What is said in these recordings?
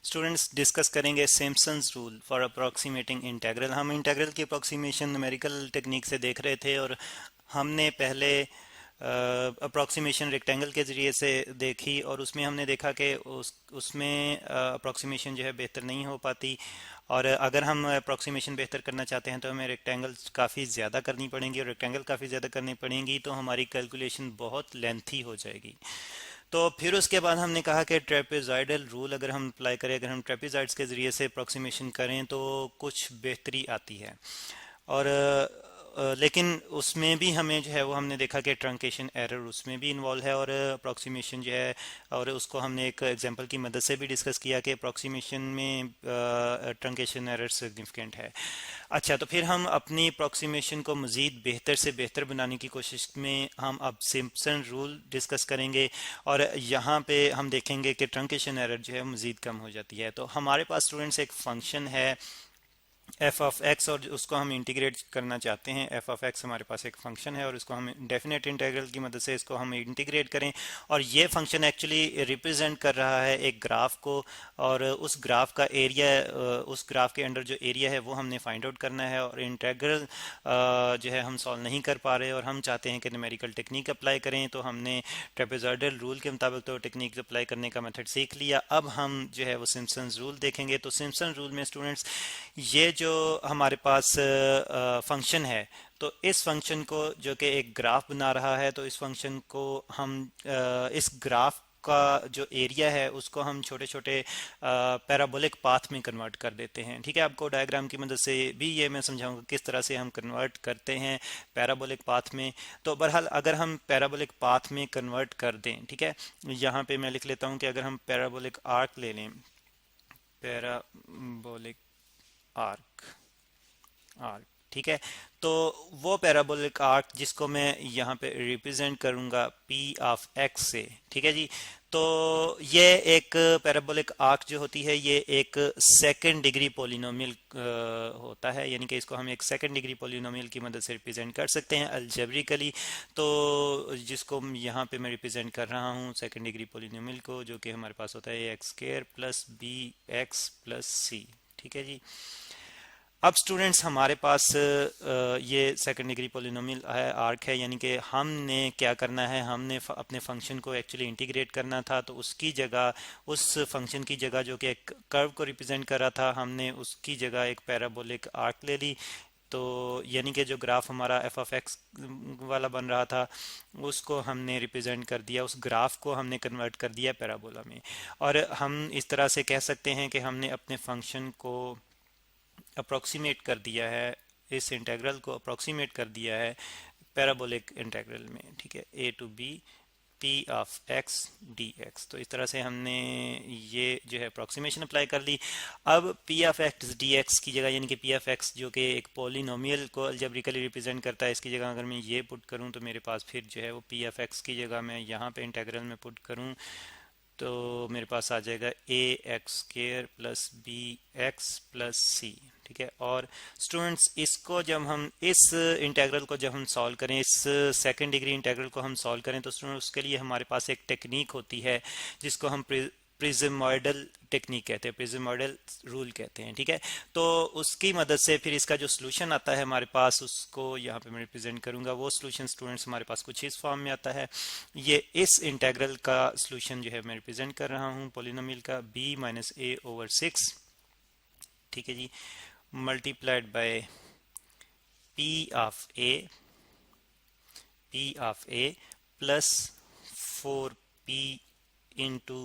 Students discuss करेंगे Simpson's rule for अप्रॉक्सीमेटिंग integral. हम integral की अप्रॉक्सीमेशन न्यूमेरिकल टेक्निक से देख रहे थे और हमने पहले अप्रॉक्सीमेशन रेक्टेंगल के ज़रिए से देखी और उसमें हमने देखा कि उसमें अप्रॉक्सीमेशन जो है बेहतर नहीं हो पाती। और अगर हम अप्रॉक्सीमेशन बेहतर करना चाहते हैं तो हमें रेक्टेंगल काफ़ी ज़्यादा करनी पड़ेंगी और रेक्टेंगल काफ़ी ज़्यादा करनी पड़ेंगी तो हमारी कैलकुलेशन बहुत लेंथी हो जाएगी। तो फिर उसके बाद हमने कहा कि ट्रेपेजॉइडल रूल अगर हम अप्लाई करें, अगर हम ट्रेपेजॉइड्स के ज़रिए से अप्रॉक्सीमेशन करें तो कुछ बेहतरी आती है। और लेकिन उसमें भी हमें जो है वो हमने देखा कि ट्रंकेशन एरर उसमें भी इन्वॉल्व है और अप्रॉक्सीमेशन जो है और उसको हमने एक एग्जांपल की मदद से भी डिस्कस किया कि अप्रॉक्सीमेशन में ट्रंकेशन एरर सिग्निफिकेंट है। अच्छा, तो फिर हम अपनी अप्रॉक्सीमेशन को मज़ीद बेहतर से बेहतर बनाने की कोशिश में हम अब सिम्पसन रूल डिस्कस करेंगे और यहाँ पे हम देखेंगे कि ट्रंकेशन एरर जो है मज़ीद कम हो जाती है। तो हमारे पास स्टूडेंट्स एक फंक्शन है एफ ऑफ एक्स और उसको हम इंटीग्रेट करना चाहते हैं। एफ ऑफ एक्स हमारे पास एक फंक्शन है और उसको हम डेफिनेट इंटीग्रल की मदद से इसको हम इंटीग्रेट करें और ये फंक्शन एक्चुअली रिप्रेजेंट कर रहा है एक ग्राफ को और उस ग्राफ का एरिया, उस ग्राफ के अंडर जो एरिया है वो हमने फाइंड आउट करना है। और इंटीग्रल जो है हम सॉल्व नहीं कर पा रहे और हम चाहते हैं कि न्यूमेरिकल टेक्निक अप्लाई करें। तो हमने ट्रेपेजॉइडल रूल के मुताबिक तो टेक्निक अप्लाई करने का मेथड सीख लिया। अब हम जो है वो सिम्पसन्स रूल देखेंगे। तो सिम्पसन रूल में स्टूडेंट्स ये जो हमारे पास फंक्शन है तो इस फंक्शन को जो कि एक ग्राफ बना रहा है तो इस फंक्शन को हम इस ग्राफ का जो एरिया है उसको हम छोटे छोटे पैराबोलिक पाथ में कन्वर्ट कर देते हैं। ठीक है, आपको डायग्राम की मदद से भी ये मैं समझाऊंगा किस तरह से हम कन्वर्ट करते हैं पैराबोलिक पाथ में। तो बहरहाल अगर हम पैराबोलिक पाथ में कन्वर्ट कर दें, ठीक है, यहाँ पे मैं लिख लेता हूँ कि अगर हम पैराबोलिक आर्क ले लें, पैराबोलिक आर्क आर्क ठीक है, तो वो पैराबोलिक आर्क जिसको मैं यहाँ पे रिप्रेजेंट करूँगा पी ऑफ एक्स से, ठीक है जी। तो ये एक पैराबोलिक आर्क जो होती है ये एक सेकंड डिग्री पोलिनोमियल होता है, यानी कि इसको हम एक सेकंड डिग्री पोलिनोमियल की मदद से रिप्रेजेंट कर सकते हैं अलजेब्रिकली। तो जिसको यहाँ पे मैं रिप्रेजेंट कर रहा हूँ सेकंड डिग्री पोलिनोमियल को, जो कि हमारे पास होता है X square plus B X plus C. ठीक है जी। अब स्टूडेंट्स हमारे पास ये सेकंड डिग्री पोलिनोमियल है, आर्क है, यानी कि हमने क्या करना है, हमने अपने फंक्शन को एक्चुअली इंटीग्रेट करना था। तो उसकी जगह, उस फंक्शन की जगह जो कि एक कर्व को रिप्रेजेंट कर रहा था, हमने उसकी जगह एक पैराबोलिक आर्क ले ली। तो यानी कि जो ग्राफ हमारा एफ ऑफ एक्स वाला बन रहा था उसको हमने रिप्रेजेंट कर दिया, उस ग्राफ को हमने कन्वर्ट कर दिया पैराबोला में। और हम इस तरह से कह सकते हैं कि हमने अपने फंक्शन को अप्रोक्सीमेट कर दिया है, इस इंटीग्रल को अप्रोक्सीमेट कर दिया है पैराबोलिक इंटीग्रल में। ठीक है, A to B P of X D X. तो इस तरह से हमने ये जो है अप्रोक्सीमेशन अप्लाई कर ली। अब P of X D x की जगह, यानी कि पी ऑफ एक्स जो कि एक पोलिनोमियल को अलजेब्रिकली रिप्रेजेंट करता है, इसकी जगह अगर मैं ये पुट करूँ तो मेरे पास फिर जो है वो पी ऑफ एक्स की जगह मैं यहाँ पे इंटीग्रल में पुट करूँ तो मेरे पास आ जाएगा A X square plus B X plus C. ठीक है, और स्टूडेंट्स इसको जब हम इस इंटीग्रल को जब हम सॉल्व करें, इस सेकंड डिग्री इंटीग्रल को हम सॉल्व करें तो स्टूडेंट्स उसके लिए हमारे पास एक टेक्निक होती है जिसको हम प्रिज्मोइडल टेक्निक कहते हैं, प्रिज्मोइडल रूल कहते हैं। ठीक है, तो उसकी मदद से फिर इसका जो सोल्यूशन आता है हमारे पास उसको यहाँ पे मैं रिप्रेजेंट करूंगा। वो सोल्यूशन स्टूडेंट्स हमारे पास कुछ इस फॉर्म में आता है। ये इस इंटीग्रल का सोल्यूशन जो है मैं रिप्रेजेंट कर रहा हूँ पोलिनोमियल का b माइनस ए ओवर 6, ठीक है जी, multiplied by p of a plus 4p into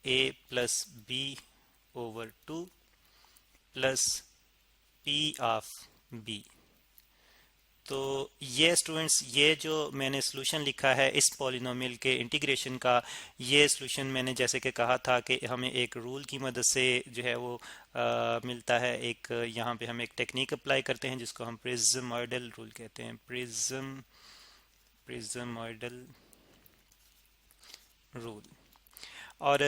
a plus b over 2 plus p of b। तो ये स्टूडेंट्स ये जो मैंने सोल्यूशन लिखा है इस पॉलिनोमियल के इंटीग्रेशन का, ये सोल्यूशन मैंने जैसे कि कहा था कि हमें एक रूल की मदद से जो है वो मिलता है। एक यहाँ पे हम एक टेक्निक अप्लाई करते हैं जिसको हम प्रिज्मोइडल रूल कहते हैं, प्रिज्मोइडल रूल। और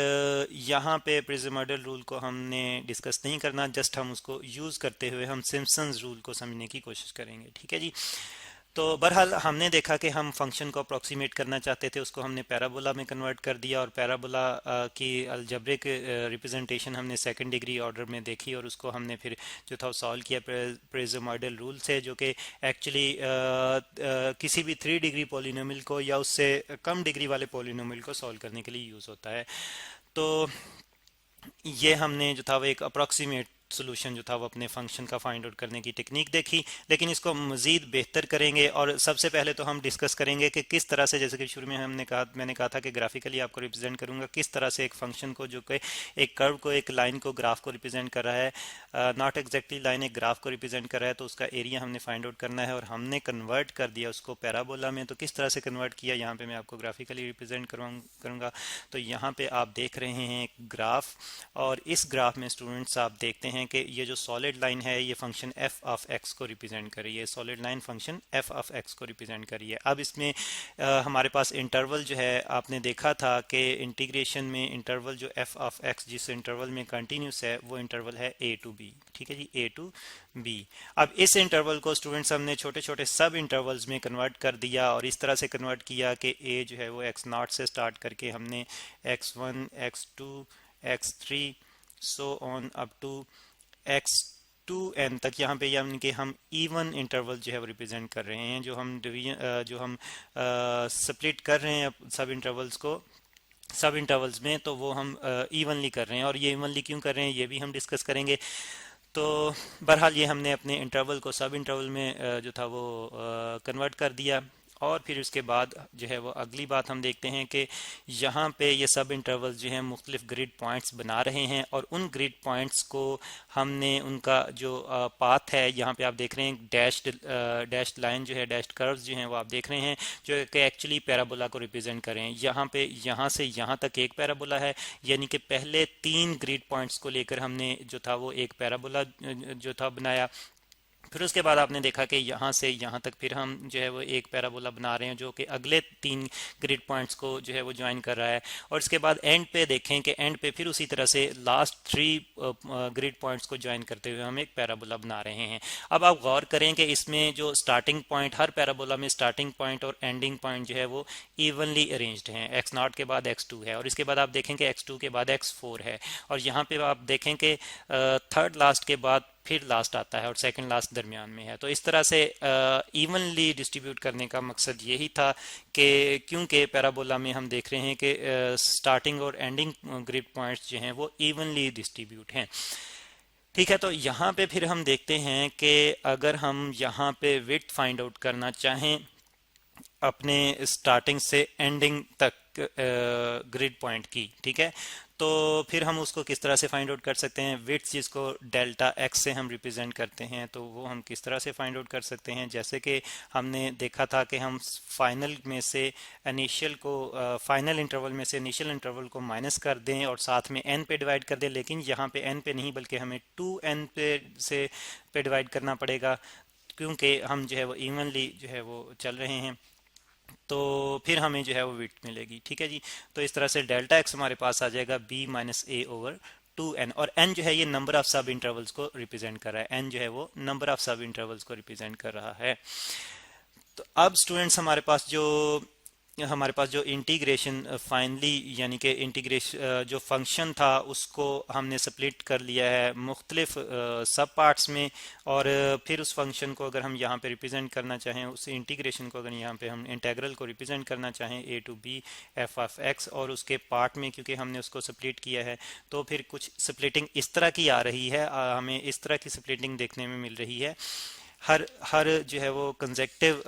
यहाँ पे प्रिज्मोइडल रूल को हमने डिस्कस नहीं करना, जस्ट हम उसको यूज़ करते हुए हम सिम्पसन्स रूल को समझने की कोशिश करेंगे। ठीक है जी। तो बहरहाल हमने देखा कि हम फंक्शन को अप्रोक्सीमेट करना चाहते थे, उसको हमने पैराबोला में कन्वर्ट कर दिया, और पैराबोला की अलजेब्रिक रिप्रेजेंटेशन हमने सेकंड डिग्री ऑर्डर में देखी, और उसको हमने फिर जो था सॉल्व किया प्रिज्मोइडल रूल से, जो कि एक्चुअली किसी भी 3 डिग्री पोलिनोमियल को या उससे कम डिग्री वाले पोलिनोमियल को सॉल्व करने के लिए यूज़ होता है। तो ये हमने जो था वो एक अप्रॉक्सीमेट सोल्यूशन जो था वो अपने फंक्शन का फाइंड आउट करने की टेक्निक देखी, लेकिन इसको मज़ीद बेहतर करेंगे। और सबसे पहले तो हम डिस्कस करेंगे कि किस तरह से, जैसे कि शुरू में मैंने कहा था कि ग्राफिकली आपको रिप्रेजेंट करूंगा, किस तरह से एक फंक्शन को, जो कि एक कर्व को, एक लाइन को, ग्राफ को रिप्रेजेंट कर रहा है, नॉट एग्जैक्टली लाइन, एक ग्राफ को रिप्रेजेंट कर रहा है, तो उसका एरिया हमने फाइंड आउट करना है, और हमने कन्वर्ट कर दिया उसको पैराबोला में। तो किस तरह से कन्वर्ट किया, यहाँ पे मैं आपको ग्राफिकली रिप्रेजेंट करूँगा। तो यहाँ पे आप देख रहे हैं एक ग्राफ, और इस ग्राफ में स्टूडेंट्स आप देखते हैं कि ये जो सॉलिड लाइन है ये फंक्शन एफ ऑफ एक्स को रिप्रेजेंट कर रही है, solid line function F of x को रिप्रेजेंट कर रही है। अब इसमें हमारे पास इंटरवल जो है, आपने देखा था कि इंटीग्रेशन में इंटरवल जो एफ ऑफ एक्स जिस इंटरवल में कंटिन्यूस है वो इंटरवल है ए टू बी, ठीक है जी, ए टू बी। अब इस इंटरवल को स्टूडेंट्स हमने छोटे छोटे सब इंटरवल्स में कन्वर्ट कर दिया, और इस तरह से कन्वर्ट किया कि ए जो है वो एक्स नॉट से स्टार्ट करके हमने X one, X two, X three, so on up to X to N तक, यहाँ पे यानी कि हम इवन इंटरवल जो है वो रिप्रेजेंट कर रहे हैं, जो हम डिवीजन, जो हम स्प्लिट कर रहे हैं सब इंटरवल्स को सब इंटरवल्स में, तो वो हम इवनली कर रहे हैं। और ये इवनली क्यों कर रहे हैं ये भी हम डिस्कस करेंगे। तो बहरहाल ये हमने अपने इंटरवल को सब इंटरवल में जो था वो कन्वर्ट कर दिया। और फिर उसके बाद जो है वो अगली बात हम देखते हैं कि यहाँ पे ये सब इंटरवल्स जो हैं मुख्तलिफ ग्रिड पॉइंट्स बना रहे हैं, और उन ग्रिड पॉइंट्स को हमने उनका जो पाथ है, यहाँ पे आप देख रहे हैं डैश्ड लाइन जो है, डैश्ड कर्व्स जो हैं वो आप देख रहे हैं, जो कि एक्चुअली पैराबोला को रिप्रेजेंट कर रहे हैं। यहाँ पे यहाँ से यहाँ तक एक पैराबोला है, यानी कि पहले 3 ग्रिड पॉइंट्स को लेकर हमने जो था वो एक पैराबोला जो था बनाया। फिर उसके बाद आपने देखा कि यहाँ से यहाँ तक फिर हम जो है वो एक पैराबोला बना रहे हैं, जो कि अगले 3 ग्रिड पॉइंट्स को जो है वो ज्वाइन कर रहा है। और इसके बाद एंड पे देखें कि एंड पे फिर उसी तरह से लास्ट 3 ग्रिड पॉइंट्स को ज्वाइन करते हुए हम एक पैराबोला बना रहे हैं। अब आप गौर करें कि इसमें जो स्टार्टिंग पॉइंट, हर पैराबोला में स्टार्टिंग पॉइंट और एंडिंग पॉइंट जो है वो इवनली अरेंज्ड हैं। एक्स नॉट के बाद एक्स टू है, और इसके बाद आप देखें कि एक्स टू के बाद एक्स फोर है, और यहाँ पे आप देखें कि थर्ड लास्ट के बाद फिर लास्ट आता है, और सेकंड लास्ट दरमियान में है। तो इस तरह से इवनली डिस्ट्रीब्यूट करने का मकसद यही था कि क्योंकि पैराबोला में हम देख रहे हैं कि स्टार्टिंग और एंडिंग ग्रिड पॉइंट्स जो हैं वो इवनली डिस्ट्रीब्यूट हैं। ठीक है, तो यहाँ पे फिर हम देखते हैं कि अगर हम यहाँ पे विड्थ फाइंड आउट करना चाहें अपने स्टार्टिंग से एंडिंग तक ग्रिड पॉइंट की, ठीक है, तो फिर हम उसको किस तरह से फाइंड आउट कर सकते हैं। विड्थ जिसको डेल्टा एक्स से हम रिप्रेजेंट करते हैं, तो वो हम किस तरह से फाइंड आउट कर सकते हैं। जैसे कि हमने देखा था कि हम फाइनल में से इनिशियल को, फाइनल इंटरवल में से इनिशियल इंटरवल को माइनस कर दें और साथ में एन पे डिवाइड कर दें, लेकिन यहाँ पे एन पे नहीं बल्कि हमें 2n पे डिवाइड करना पड़ेगा, क्योंकि हम जो है वो इवनली जो है वो चल रहे हैं। तो फिर हमें जो है वो विड्थ मिलेगी, ठीक है जी। तो इस तरह से डेल्टा एक्स हमारे पास आ जाएगा बी माइनस ए ओवर 2n, और n जो है ये नंबर ऑफ सब इंटरवल्स को रिप्रेजेंट कर रहा है, n जो है वो नंबर ऑफ सब इंटरवल्स को रिप्रेजेंट कर रहा है। तो अब स्टूडेंट्स हमारे पास जो इंटीग्रेशन फाइनली, यानी कि इंटीग्रेशन जो फंक्शन था उसको हमने स्प्लिट कर लिया है मुख्तलिफ सब पार्ट्स में, और फिर उस फंक्शन को अगर हम यहाँ पे रिप्रेजेंट करना चाहें, उस इंटीग्रेशन को अगर यहाँ पे हम इंटेग्रल को रिप्रेजेंट करना चाहें A to B F of X, और उसके पार्ट में क्योंकि हमने उसको स्प्लिट किया है, तो फिर कुछ स्प्लिटिंग इस तरह की आ रही है, हमें इस तरह की स्प्लिटिंग देखने में मिल रही है हर हर जो है वो कंजेक्टिव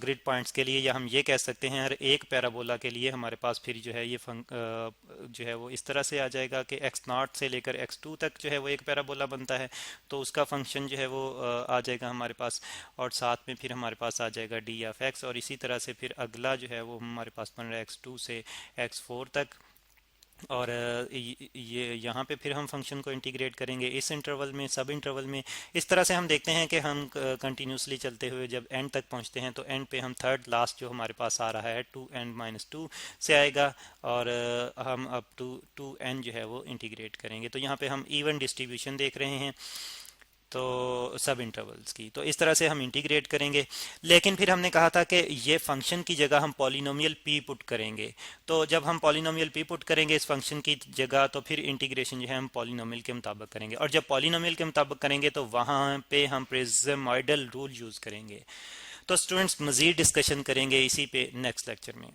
ग्रिड पॉइंट्स के लिए, या हम ये कह सकते हैं हर एक पैराबोला के लिए हमारे पास फिर जो है ये जो है वो इस तरह से आ जाएगा कि एक्स नॉट से लेकर एक्स टू तक जो है वो एक पैराबोला बनता है, तो उसका फंक्शन जो है वो आ जाएगा हमारे पास, और साथ में फिर हमारे पास आ जाएगा डी ऑफ एक्स, और इसी तरह से फिर अगला जो है वो हमारे पास बन रहा है एक्स टू से एक्स फोर तक। और ये यहाँ पे फिर हम फंक्शन को इंटीग्रेट करेंगे इस इंटरवल में, सब इंटरवल में। इस तरह से हम देखते हैं कि हम कंटिन्यूसली चलते हुए जब एंड तक पहुँचते हैं, तो एंड पे हम थर्ड लास्ट जो हमारे पास आ रहा है 2n-2 से आएगा, और हम अब 2n जो है वो इंटीग्रेट करेंगे। तो यहाँ पे हम इवन डिस्ट्रीब्यूशन देख रहे हैं। तो सब इंटरवल्स की, तो इस तरह से हम इंटीग्रेट करेंगे। लेकिन फिर हमने कहा था कि ये फंक्शन की जगह हम पॉलिनोमियल पी पुट करेंगे। तो जब हम पॉलिनोमियल पी पुट करेंगे इस फंक्शन की जगह, तो फिर इंटीग्रेशन जो है हम पॉलिनोमियल के मुताबिक करेंगे, और जब पॉलिनोमियल के मुताबिक करेंगे तो वहाँ पे हम प्रिज्मोइडल रूल यूज़ करेंगे। तो स्टूडेंट्स मज़ीद डिस्कशन करेंगे इसी पे नेक्स्ट लेक्चर में।